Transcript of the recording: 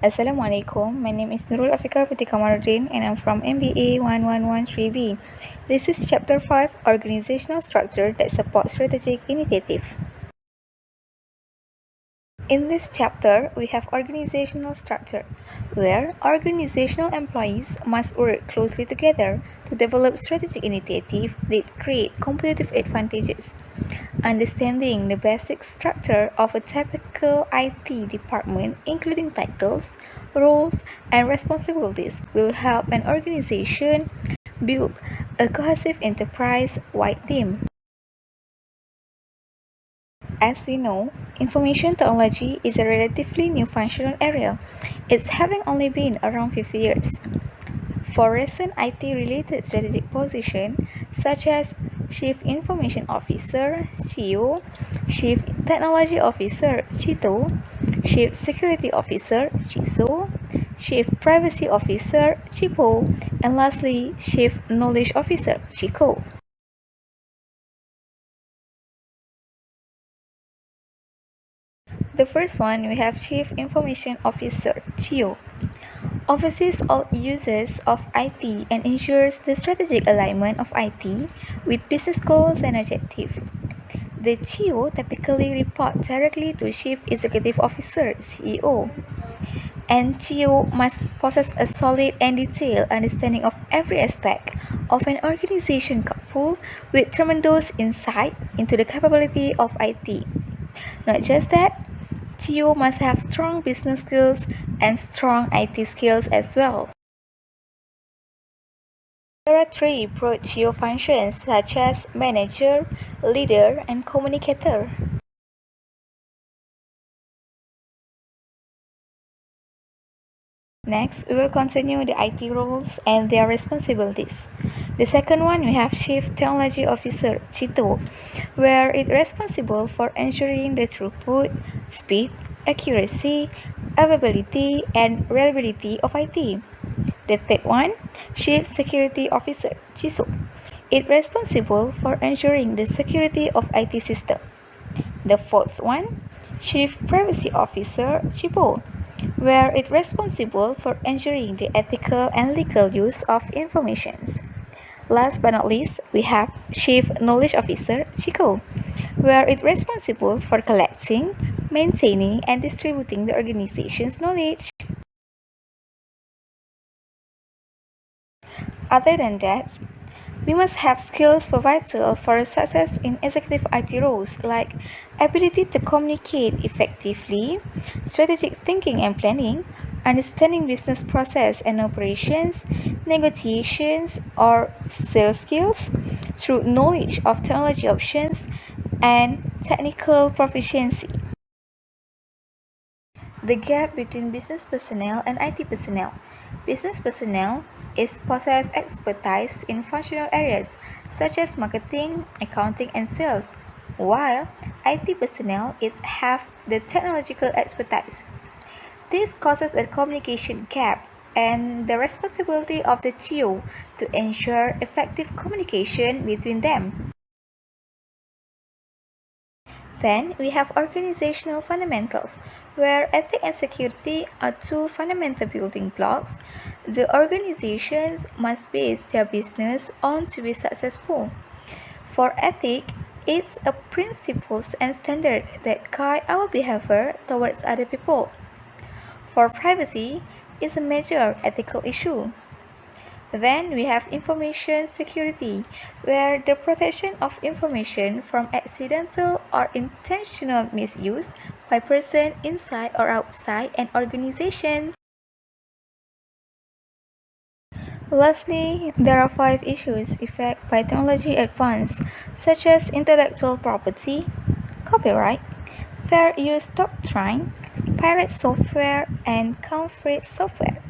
Assalamualaikum, my name is Nurul Afika Putri Kamaruddin and I'm from MBA 1913B. This is Chapter 5, Organizational Structure that Supports Strategic Initiative. In this chapter, we have organizational structure, where organizational employees must work closely together to develop strategic initiatives that create competitive advantages. Understanding the basic structure of a typical IT department, including titles, roles, and responsibilities, will help an organization build a cohesive enterprise-wide team. As we know, information technology is a relatively new functional area. It's having only been around 50 years. For recent IT-related strategic positions, such as Chief Information Officer (CEO), Chief Technology Officer (CTO), Chief Security Officer (CISO), Chief Privacy Officer (CIPO), and lastly, Chief Knowledge Officer (CHICO). The first one, we have Chief Information Officer (CIO). Oversees all uses of IT and ensures the strategic alignment of IT with business goals and objectives. The CIO typically reports directly to Chief Executive Officer (CEO), and CIO must possess a solid and detailed understanding of every aspect of an organization coupled with tremendous insight into the capability of IT. Not just that, CIO must have strong business skills and strong IT skills as well. There are three broad CIO functions such as manager, leader, and communicator. Next, we will continue the IT roles and their responsibilities. The second one, we have Chief Technology Officer (CTO), where it's responsible for ensuring the throughput, speed, accuracy, availability, and reliability of IT. The third one, Chief Security Officer (CISO). It's responsible for ensuring the security of IT system. The fourth one, Chief Privacy Officer (CHIPO), where it's responsible for ensuring the ethical and legal use of information. Last but not least, we have Chief Knowledge Officer (CHICO), where it's responsible for collecting, maintaining, and distributing the organization's knowledge. Other than that, we must have skills vital for success in executive IT roles like ability to communicate effectively, strategic thinking and planning, understanding business process and operations, negotiations or sales skills, through knowledge of technology options, and technical proficiency. The gap between business personnel and IT personnel. Business personnel possess expertise in functional areas such as marketing, accounting, and sales, while IT personnel have the technological expertise. This causes a communication gap and the responsibility of the CIO to ensure effective communication between them. Then we have organizational fundamentals, where ethics and security are two fundamental building blocks the organizations must base their business on to be successful. For ethics, it's a principles and standard that guide our behavior towards other people. For privacy, it's a major ethical issue. Then we have information security, where the protection of information from accidental or intentional misuse by person inside or outside an organization. Lastly, there are 5 issues affected by technology advance, such as intellectual property, copyright, fair use doctrine, pirate software, and counterfeit software.